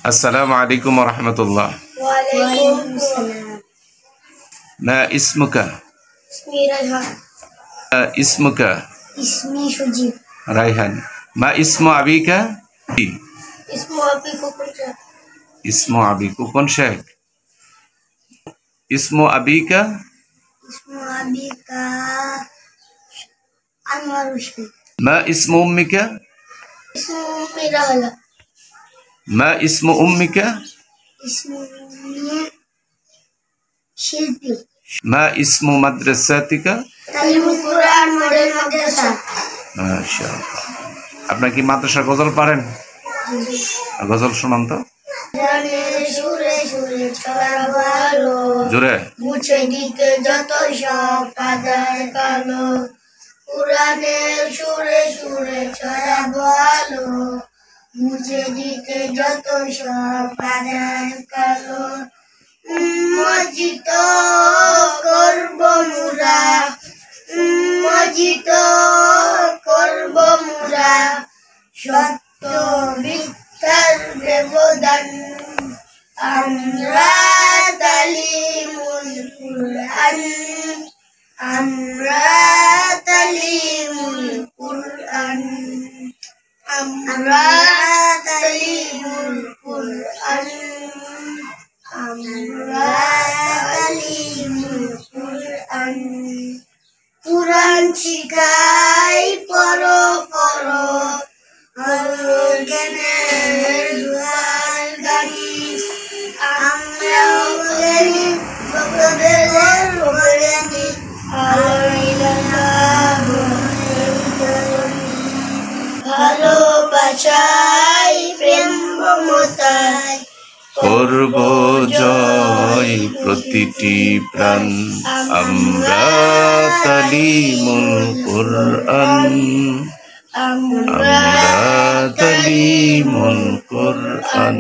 السلام عليكم ورحمة الله. وعليكم السلام. ما اسمك؟ اسمي ريحان. اسمك؟ اسمي شجيب. ريحان. ما اسم أبيك؟ اسم أبي كوكون شيخ. اسم أبي كوكون شيخ. اسم أبيك؟ اسم أبيك أنور شيخ. ما اسم أمك؟ اسم أمي رهلة. ما اسم أمك؟ اسم أمي شلبي. ما اسم مدرستك؟ تعليم القرآن موديل مدرسة. মাশাআল্লাহ। আপনারা কি মাদ্রাসা গজল পারেন? গজল শোনান তো। সুরে সুরে ছড়া ভালো জোরে। মুছে দিতে যত সব কাদার কালো, কুরআনের সুরে সুরে ছড়া ভালো মুছে দিতে যত সব কাদার কালো। মজিত করব মুরা, মজিত করব মুরা সত্য মিথ্যার ব্যবধান। আমরা তালিমুল কুরআন, আমরা তালিমুল কুরআন, আমরা তালিমুল কুরআন, আমরা তালিমুল কুরআন। কুরআন শিখাই পড়ো পড়ো জ্ঞানের দুয়ার গাড়ি। আমরাও বলেনি ভক্তদের বলেনি ভালোবাসায় প্রেম মমতায় করব জয় প্রতিটি প্রাণ। আমরা তালিমুল কুরআন, আমরা তালিমুল কুরআন।